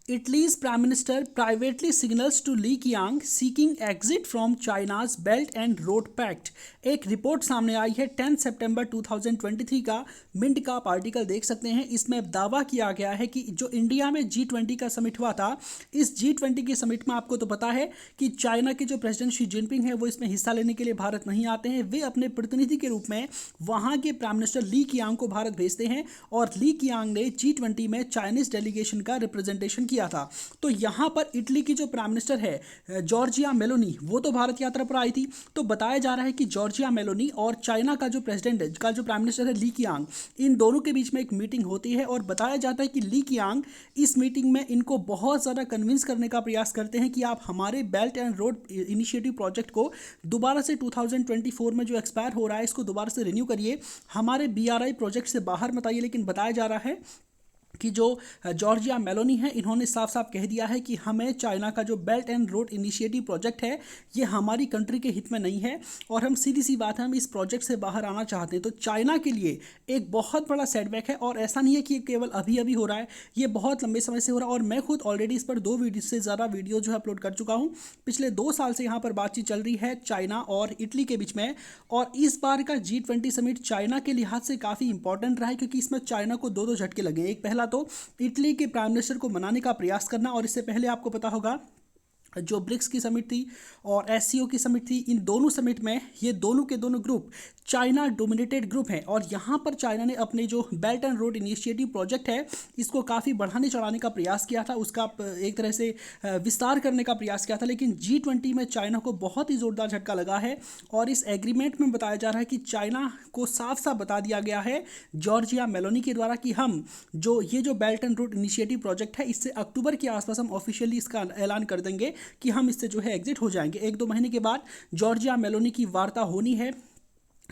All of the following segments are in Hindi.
Italy's Prime Minister privately signals to Li Qiang seeking exit from China's Belt and Road Pact। एक रिपोर्ट सामने आई है 10 सितंबर 2023 का। मिंट का आप आर्टिकल देख सकते हैं। इसमें दावा किया गया है कि जो इंडिया में G20 का समिट हुआ था, इस G20 के समिट में आपको तो पता है कि चाइना के जो प्रेसिडेंट शी जिनपिंग है वो इसमें हिस्सा लेने के लिए भारत नहीं आते हैं। वे अपने प्रतिनिधि के रूप में वहाँ के प्राइम मिनिस्टर ली कियांग को भारत भेजते हैं और ली कियांग ने G20 में चाइनीज डेलीगेशन का रिप्रेजेंटेशन किया था। तो यहाँ पर इटली की जो प्राइम मिनिस्टर है जॉर्जिया मेलोनी, वो तो भारत यात्रा पर आई थी। तो बताया जा रहा है कि जॉर्जिया मेलोनी और चाइना का जो प्रेसिडेंट है, का जो प्राइम मिनिस्टर है ली कियांग, इन दोनों के बीच में एक मीटिंग होती है और बताया जाता है कि ली कियांग इस मीटिंग में इनको बहुत ज़्यादा कन्विंस करने का प्रयास करते हैं कि आप हमारे belt and road initiative project को दोबारा से 2024 में जो एक्सपायर हो रहा है इसको दोबारा से रिन्यू करिए, हमारे BRI प्रोजेक्ट से बाहर मत आइए। लेकिन बताया जा रहा है कि जो जॉर्जिया मेलोनी है, इन्होंने साफ साफ कह दिया है कि हमें चाइना का जो belt and road initiative project है ये हमारी कंट्री के हित में नहीं है और हम सीधी सी बात है हम इस प्रोजेक्ट से बाहर आना चाहते हैं। तो चाइना के लिए एक बहुत बड़ा सेटबैक है और ऐसा नहीं है कि केवल अभी अभी हो रहा है, ये बहुत लंबे समय से हो रहा है। और मैं खुद ऑलरेडी इस पर 2 वीडियो से ज़्यादा वीडियो जो है अपलोड कर चुका हूँ। पिछले 2 साल से यहाँ पर बातचीत चल रही है चाइना और इटली के बीच में, और इस बार का G20 समिट चाइना के लिहाज से काफ़ी इंपॉर्टेंट रहा है क्योंकि इसमें चाइना को 2 झटके लगे। एक पहला तो इटली के प्राइम मिनिस्टर को मनाने का प्रयास करना, और इससे पहले आपको पता होगा जो ब्रिक्स की समिट थी और SCO की समिट थी, इन दोनों समिट में ये दोनों के दोनों ग्रुप चाइना डोमिनेटेड ग्रुप हैं और यहाँ पर चाइना ने अपने जो belt and road initiative project है इसको काफ़ी बढ़ाने चढ़ाने का प्रयास किया था, उसका एक तरह से विस्तार करने का प्रयास किया था। लेकिन G20 में चाइना को बहुत ही ज़ोरदार झटका लगा है और इस एग्रीमेंट में बताया जा रहा है कि चाइना को साफ साफ बता दिया गया है जॉर्जिया मेलोनी के द्वारा कि हम जो belt and road initiative project है इससे अक्टूबर के आसपास हम ऑफिशियली इसका ऐलान कर देंगे कि हम इससे जो है एग्जिट हो जाएंगे। 1-2 महीने के बाद जॉर्जिया मेलोनी की वार्ता होनी है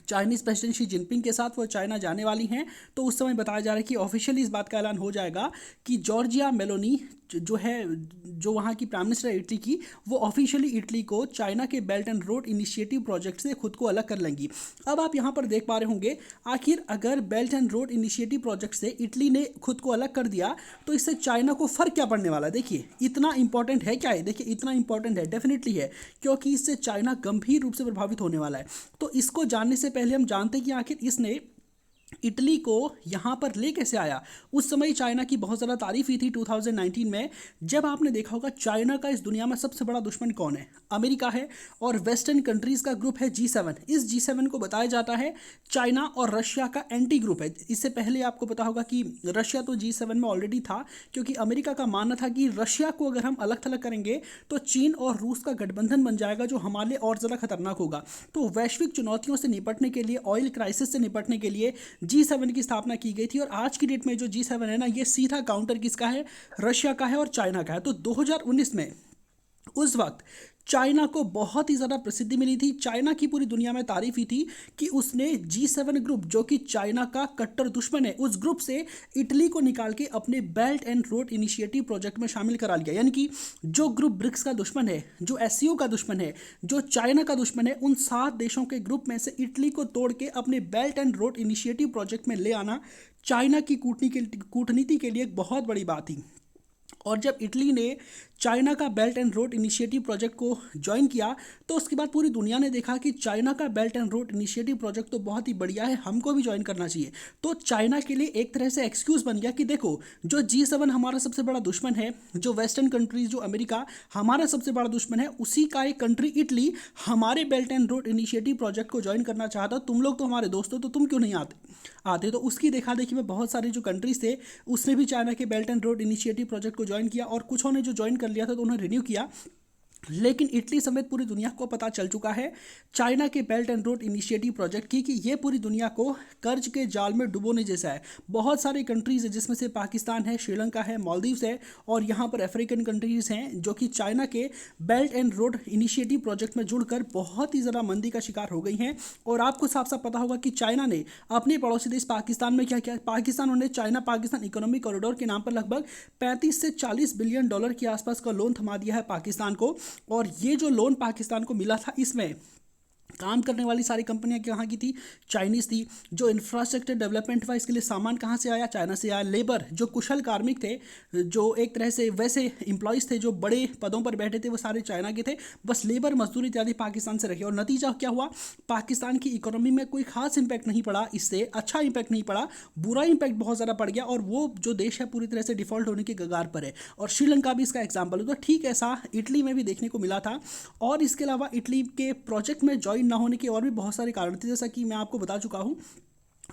चाइनीज़ प्रेसिडेंट शी जिनपिंग के साथ, वो चाइना जाने वाली हैं। तो उस समय बताया जा रहा है कि ऑफिशियली इस बात का ऐलान हो जाएगा कि जॉर्जिया मेलोनी जो है, जो वहाँ की प्राइम मिनिस्टर है इटली की, वो ऑफिशियली इटली को चाइना के belt and road initiative project से खुद को अलग कर लेंगी। अब आप यहाँ पर देख पा रहे होंगे आखिर अगर belt and road initiative project से इटली ने खुद को अलग कर दिया तो इससे चाइना को फ़र्क क्या पड़ने वाला है। देखिए इतना इंपॉर्टेंट है क्या है, देखिए इतना इंपॉर्टेंट है, डेफिनेटली है, क्योंकि इससे चाइना गंभीर रूप से प्रभावित होने वाला है। तो इसको जानने से पहले हम जानते हैं कि आखिर इसने इटली को यहाँ पर ले कैसे आया। उस समय चाइना की बहुत ज़्यादा तारीफ हुई थी 2019 में, जब आपने देखा होगा चाइना का इस दुनिया में सबसे बड़ा दुश्मन कौन है, अमेरिका है और वेस्टर्न कंट्रीज़ का ग्रुप है G7। इस G7 को बताया जाता है चाइना और रशिया का एंटी ग्रुप है। इससे पहले आपको पता होगा कि रशिया तो G7 में ऑलरेडी था, क्योंकि अमेरिका का मानना था कि रशिया को अगर हम अलग थलग करेंगे तो चीन और रूस का गठबंधन बन जाएगा जो हमारे लिए और ज़्यादा खतरनाक होगा। तो वैश्विक चुनौतियों से निपटने के लिए, ऑयल क्राइसिस से निपटने के लिए G7 की स्थापना की गई थी। और आज की डेट में जो G7 है ना, ये सीधा काउंटर किसका है, रशिया का है और चाइना का है। तो 2019 में उस वक्त चाइना को बहुत ही ज़्यादा प्रसिद्धि मिली थी, चाइना की पूरी दुनिया में तारीफ हुई थी कि उसने G7 ग्रुप, जो कि चाइना का कट्टर दुश्मन है, उस ग्रुप से इटली को निकाल के अपने belt and road initiative project में शामिल करा लिया। यानी कि जो ग्रुप ब्रिक्स का दुश्मन है, जो SCO का दुश्मन है, जो चाइना का दुश्मन है, उन 7 देशों के ग्रुप में से इटली को तोड़ के अपने belt and road initiative project में ले आना चाइना की कूटनीति के लिए एक बहुत बड़ी बात थी। और जब इटली ने चाइना का belt and road initiative project को ज्वाइन किया तो उसके बाद पूरी दुनिया ने देखा कि चाइना का belt and road initiative project तो बहुत ही बढ़िया है, हमको भी ज्वाइन करना चाहिए। तो चाइना के लिए एक तरह से एक्सक्यूज़ बन गया कि देखो जो G7 हमारा सबसे बड़ा दुश्मन है, जो वेस्टर्न कंट्रीज, जो अमेरिका हमारा सबसे बड़ा दुश्मन है, उसी का एक कंट्री इटली हमारे belt and road initiative project को ज्वाइन करना चाहता। तुम लोग तो हमारे दोस्त हो, तो तुम क्यों नहीं आते। तो उसकी देखा देखी में बहुत सारे जो कंट्रीज थे उसने भी चाइना के belt and road initiative project को ज्वाइन किया और कुछों ने जो ज्वाइन कर लिया था तो उन्होंने रिन्यू किया। लेकिन इटली समेत पूरी दुनिया को पता चल चुका है चाइना के belt and road initiative project की कि ये पूरी दुनिया को कर्ज के जाल में डुबोने जैसा है। बहुत सारे कंट्रीज़ हैं जिसमें से पाकिस्तान है, श्रीलंका है, मालदीव्स है और यहाँ पर अफ्रीकन कंट्रीज़ हैं जो कि चाइना के belt and road initiative project में जुड़कर बहुत ही ज़्यादा मंदी का शिकार हो गई हैं। और आपको साफ साफ पता होगा कि चाइना ने अपने पड़ोसी देश पाकिस्तान में क्या किया। पाकिस्तान ने चाइना पाकिस्तान इकोनॉमिक कॉरिडोर के नाम पर लगभग 35 से 40 बिलियन डॉलर के आसपास का लोन थमा दिया है पाकिस्तान को। और ये जो लोन पाकिस्तान को मिला था इसमें काम करने वाली सारी कंपनियां कहाँ की थी, चाइनीज़ थी। जो इंफ्रास्ट्रक्चर डेवलपमेंट हुआ इसके लिए सामान कहाँ से आया, चाइना से आया। लेबर जो कुशल कार्मिक थे, जो एक तरह से वैसे एम्प्लॉयज़ थे जो बड़े पदों पर बैठे थे, वो सारे चाइना के थे। बस लेबर मजदूरी इत्यादि पाकिस्तान से रखे। और नतीजा क्या हुआ, पाकिस्तान की इकोनॉमी में कोई खास इंपैक्ट नहीं पड़ा, इससे अच्छा इंपैक्ट नहीं पड़ा, बुरा इंपैक्ट बहुत ज़्यादा पड़ गया। और वो जो देश है पूरी तरह से डिफॉल्ट होने के कगार पर है। और श्रीलंका भी इसका एग्जाम्पल है। तो ठीक ऐसा इटली में भी देखने को मिला था। और इसके अलावा इटली के प्रोजेक्ट में ज्वाइन ना होने के और भी बहुत सारे कारण थे, जैसा कि मैं आपको बता चुका हूँ।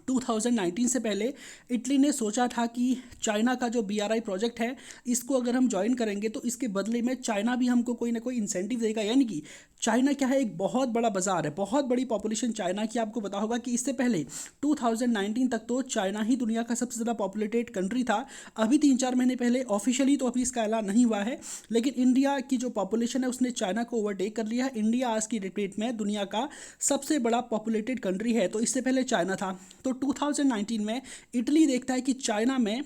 2019 से पहले इटली ने सोचा था कि चाइना का जो BRI प्रोजेक्ट है इसको अगर हम ज्वाइन करेंगे तो इसके बदले में चाइना भी हमको कोई ना कोई इंसेंटिव देगा। यानी कि चाइना क्या है, एक बहुत बड़ा बाजार है, बहुत बड़ी पॉपुलेशन चाइना की। आपको पता होगा कि इससे पहले 2019 तक तो चाइना ही दुनिया का सबसे ज़्यादा पॉपुलेटेड कंट्री था। अभी 3-4 महीने पहले ऑफिशियली तो अभी इसका ऐलान नहीं हुआ है, लेकिन इंडिया की जो पॉपुलेशन है उसने चाइना को ओवरटेक कर लिया है। इंडिया आज की डेट में दुनिया का सबसे बड़ा पॉपुलेटेड कंट्री है। तो इससे पहले चाइना था। तो 2019 में इटली देखता है कि चाइना में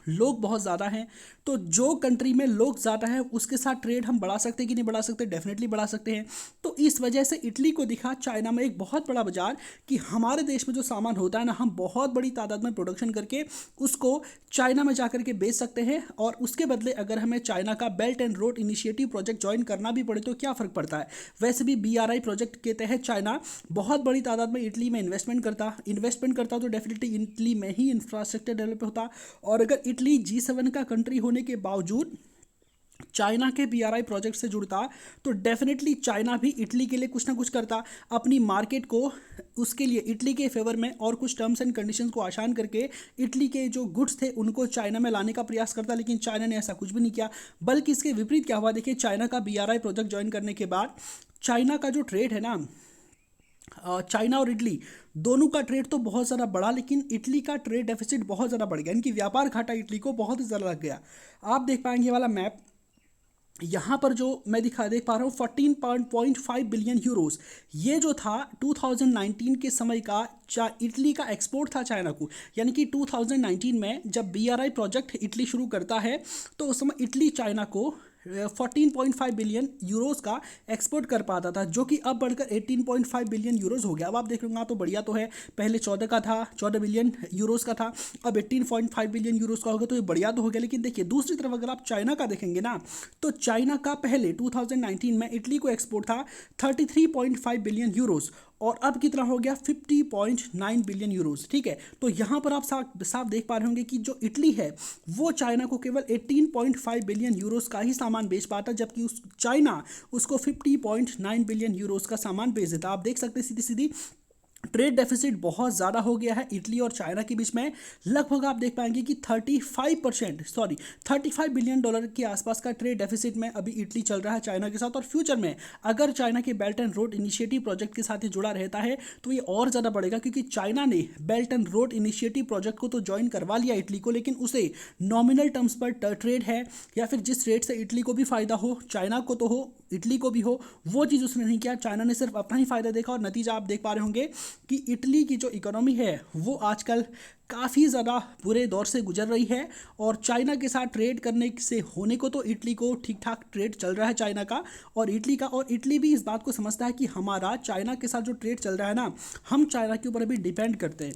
लोग बहुत ज़्यादा हैं, तो जो कंट्री में लोग ज़्यादा है उसके साथ ट्रेड हम बढ़ा सकते हैं कि नहीं बढ़ा सकते, डेफिनेटली बढ़ा सकते हैं। तो इस वजह से इटली को दिखा चाइना में एक बहुत बड़ा बाजार कि हमारे देश में जो सामान होता है ना, हम बहुत बड़ी तादाद में प्रोडक्शन करके उसको चाइना में जा करके बेच सकते हैं। और उसके बदले अगर हमें चाइना का belt and road initiative project join करना भी पड़े तो क्या फ़र्क पड़ता है। वैसे भी BRI प्रोजेक्ट के तहत चाइना बहुत बड़ी तादाद में इटली में इन्वेस्टमेंट करता तो डेफिनेटली इटली में ही इंफ्रास्ट्रक्चर डेवलप होता। और अगर इटली G7 का कंट्री होने के बावजूद चाइना के BRI प्रोजेक्ट से जुड़ता तो डेफिनेटली चाइना भी इटली के लिए कुछ ना कुछ करता, अपनी मार्केट को उसके लिए इटली के फेवर में और कुछ टर्म्स एंड कंडीशंस को आसान करके इटली के जो गुड्स थे उनको चाइना में लाने का प्रयास करता। लेकिन चाइना ने ऐसा कुछ भी नहीं किया, बल्कि इसके विपरीत क्या हुआ, देखिए चाइना का BRI प्रोजेक्ट ज्वाइन करने के बाद चाइना का जो ट्रेड है ना, चाइना और इटली दोनों का ट्रेड तो बहुत ज़्यादा बढ़ा, लेकिन इटली का ट्रेड डेफिसिट बहुत ज़्यादा बढ़ गया। इनकी व्यापार घाटा इटली को बहुत ही ज़्यादा लग गया। आप देख पाएंगे ये वाला मैप, यहाँ पर जो मैं देख पा रहा हूँ 14.5 बिलियन यूरोस, ये जो था 2019 के समय का इटली का एक्सपोर्ट था चाइना को। यानी कि 2019 में जब BRI प्रोजेक्ट इटली शुरू करता है तो उस समय इटली चाइना को 14.5 बिलियन यूरोस का एक्सपोर्ट कर पाता था, जो कि अब बढ़कर 18.5 बिलियन यूरोस हो गया। अब आप देख रहे तो बढ़िया तो है, पहले 14 का था, 14 बिलियन यूरोस का था, अब 18.5 बिलियन यूरोस का हो गया, तो ये बढ़िया तो हो गया। लेकिन देखिए दूसरी तरफ अगर आप चाइना का देखेंगे ना, तो चाइना का पहले 2019 में इटली को एक्सपोर्ट था 33.5 बिलियन यूरोस, और अब कितना हो गया 50.9 बिलियन यूरोस। ठीक है, तो यहाँ पर आप साफ देख पा रहे होंगे कि जो इटली है वो चाइना को केवल 18.5 बिलियन यूरोस का ही सामान बेच पाता, जबकि चाइना उसको 50.9 बिलियन यूरोस का सामान बेच देता। आप देख सकते हैं सीधी सीधी ट्रेड डेफिसिट बहुत ज़्यादा हो गया है इटली और चाइना के बीच में। लगभग आप देख पाएंगे कि 35 बिलियन डॉलर के आसपास का ट्रेड डेफिसिट में अभी इटली चल रहा है चाइना के साथ। और फ्यूचर में अगर चाइना के belt and road initiative project के साथ ही जुड़ा रहता है तो ये और ज़्यादा बढ़ेगा, क्योंकि चाइना ने belt and road initiative project को तो ज्वाइन करवा लिया इटली को, लेकिन उसे नॉमिनल टर्म्स पर ट्रेड है, या फिर जिस रेट से इटली को भी फ़ायदा हो, चाइना को तो हो, इटली को भी हो, वो चीज़ उसने नहीं किया। चाइना ने सिर्फ अपना ही फ़ायदा देखा, और नतीजा आप देख पा रहे होंगे कि इटली की जो इकोनॉमी है वो आजकल काफ़ी ज़्यादा बुरे दौर से गुजर रही है। और चाइना के साथ ट्रेड करने से होने को तो इटली को ठीक ठाक ट्रेड चल रहा है चाइना का और इटली का, और इटली भी इस बात को समझता है कि हमारा चाइना के साथ जो ट्रेड चल रहा है ना, हम चाइना के ऊपर अभी डिपेंड करते हैं।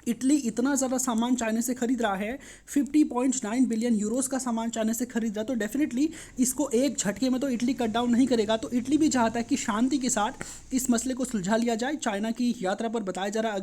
इटली इतना ज़्यादा सामान चाइना से खरीद रहा है, 50.9 बिलियन यूरोस का सामान चाइना से खरीद रहा है, तो डेफिनेटली इसको एक झटके में तो इटली कट डाउन नहीं करेगा। तो इटली भी चाहता है कि शांति के साथ इस मसले को सुलझा लिया जाए। चाइना की यात्रा पर बताया जा रहा है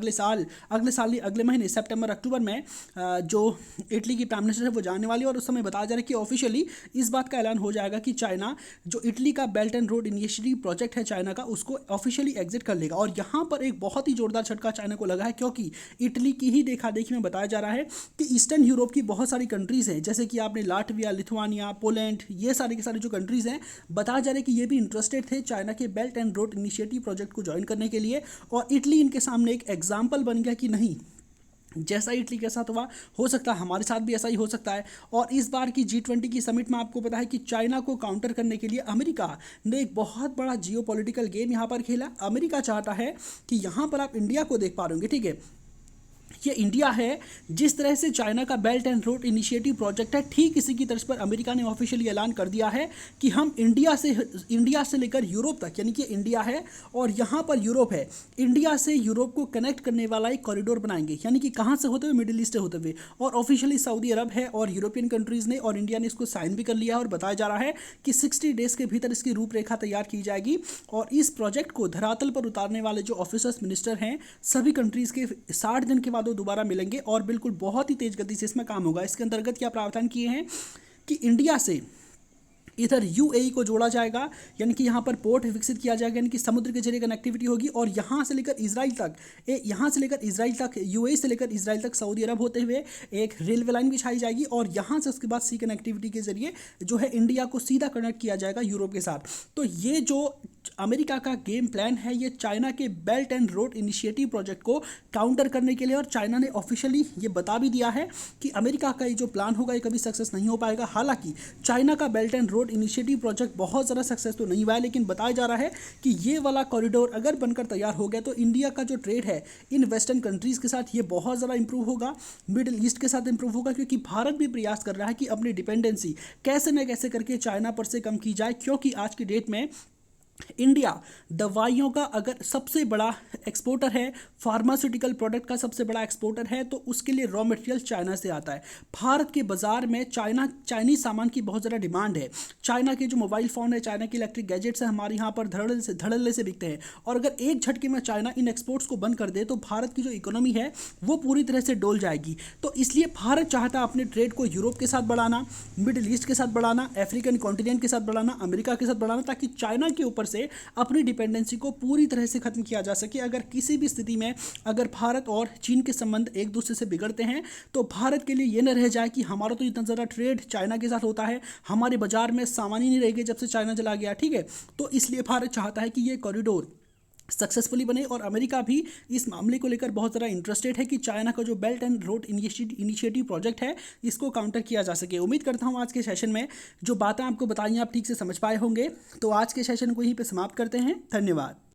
अगले महीने सितंबर अक्टूबर में जो इटली की प्राइम मिनिस्टर है वो जाने वाली है, और उस समय बताया जा रहा है कि ऑफिशियली इस बात का ऐलान हो जाएगा कि चाइना जो इटली का belt and road initiative project है चाइना का, उसको ऑफिशियली एग्जिट कर लेगा। और यहाँ पर एक बहुत ही जोरदार झटका चाइना को लगा है, क्योंकि इटली की ही देखा देखी में बताया जा रहा है कि ईस्टर्न यूरोप की बहुत सारी कंट्रीज़ हैं, जैसे कि आपने लाटविया, लिथुआनिया, पोलैंड, ये सारे के सारे जो कंट्रीज़ हैं, बताया जा रहा है कि ये भी इंटरेस्टेड थे चाइना के belt and road initiative project को ज्वाइन करने के लिए। और इटली इनके सामने एक एग्जाम्पल बन गया कि नहीं, जैसा इटली के साथ हुआ हो सकता है हमारे साथ भी ऐसा ही हो सकता है। और इस बार की G20 की समिट में आपको पता है कि चाइना को काउंटर करने के लिए अमेरिका ने एक बहुत बड़ा जियोपॉलिटिकल गेम यहाँ पर खेला। अमेरिका चाहता है कि यहाँ पर आप इंडिया को देख पा रहे होंगे, ठीक है, ये इंडिया है, जिस तरह से चाइना का belt and road initiative project है, ठीक इसी की तर्ज पर अमेरिका ने ऑफिशियली ऐलान कर दिया है कि हम इंडिया से लेकर यूरोप तक, यानी कि इंडिया है और यहाँ पर यूरोप है, इंडिया से यूरोप को कनेक्ट करने वाला एक कॉरिडोर बनाएंगे, यानी कि कहाँ से होते हुए, मिडिल ईस्ट से होते हुए। और ऑफिशियली सऊदी अरब है और यूरोपियन कंट्रीज़ ने और इंडिया ने इसको साइन भी कर लिया है और बताया जा रहा है कि 60 डेज़ के भीतर इसकी रूपरेखा तैयार की जाएगी। और इस प्रोजेक्ट को धरातल पर उतारने वाले जो ऑफिसर्स मिनिस्टर हैं सभी कंट्रीज़ के 60 दिन के बाद वो दोबारा मिलेंगे और बिल्कुल बहुत ही तेज गति से इसमें काम होगा। इसके अंतर्गत क्या प्रावधान किए हैं कि इंडिया से इधर यूएई को जोड़ा जाएगा, यानी कि यहाँ पर पोर्ट विकसित किया जाएगा, यानी कि समुद्र के जरिए कनेक्टिविटी होगी। और यहाँ से लेकर इजराइल तक यूएई से लेकर इजराइल तक सऊदी अरब होते हुए एक रेलवे लाइन बिछाई जाएगी और यहाँ से उसके बाद सी कनेक्टिविटी के जरिए जो है इंडिया को सीधा कनेक्ट किया जाएगा यूरोप के साथ। तो ये जो अमेरिका का गेम प्लान है ये चाइना के belt and road initiative project को काउंटर करने के लिए, और चाइना ने ऑफिशियली ये बता भी दिया है कि अमेरिका का ये जो प्लान होगा ये कभी सक्सेस नहीं हो पाएगा। हालांकि चाइना का belt and road initiative project बहुत ज़्यादा सक्सेस तो नहीं हुआ है, लेकिन बताया जा रहा है कि ये वाला कॉरिडोर अगर बनकर तैयार हो गया तो इंडिया का जो ट्रेड है इन वेस्टर्न कंट्रीज़ के साथ ये बहुत ज़्यादा इंप्रूव होगा, मिडिल ईस्ट के साथ इंप्रूव होगा, क्योंकि भारत भी प्रयास कर रहा है कि अपनी डिपेंडेंसी कैसे न कैसे करके चाइना पर से कम की जाए। क्योंकि आज की डेट में इंडिया दवाइयों का अगर सबसे बड़ा एक्सपोर्टर है, फार्मास्यूटिकल प्रोडक्ट का सबसे बड़ा एक्सपोर्टर है, तो उसके लिए रॉ मटेरियल चाइना से आता है। भारत के बाज़ार में चाइनीज़ सामान की बहुत ज़्यादा डिमांड है। चाइना के जो मोबाइल फ़ोन है, चाइना के इलेक्ट्रिक गैजेट्स हैं, हमारे यहाँ पर धड़ल्ले से बिकते हैं। और अगर एक झटके में चाइना इन एक्सपोर्ट्स को बंद कर दे तो भारत की जो इकोनॉमी है वो पूरी तरह से डोल जाएगी। तो इसलिए भारत चाहता है अपने ट्रेड को यूरोप के साथ बढ़ाना, मिडिल ईस्ट के साथ बढ़ाना, अफ्रीकन कॉन्टिनेंट के साथ बढ़ाना, अमेरिका के साथ बढ़ाना, ताकि चाइना के ऊपर से अपनी डिपेंडेंसी को पूरी तरह से खत्म किया जा सके। अगर किसी भी स्थिति में अगर भारत और चीन के संबंध एक दूसरे से बिगड़ते हैं तो भारत के लिए ये न रह जाए कि हमारा तो इतना ज़्यादा ट्रेड चाइना के साथ होता है, हमारे बाजार में सामान ही नहीं रहेगा जब से चाइना चला गया, ठीक है। तो इसलिए भारत चाहता है कि ये कॉरिडोर सक्सेसफुली बने और अमेरिका भी इस मामले को लेकर बहुत ज़्यादा इंटरेस्टेड है कि चाइना का जो belt and road initiative project है इसको काउंटर किया जा सके। उम्मीद करता हूँ आज के सेशन में जो बातें आपको बताई आप ठीक से समझ पाए होंगे। तो आज के सेशन को यहीं पे समाप्त करते हैं। धन्यवाद।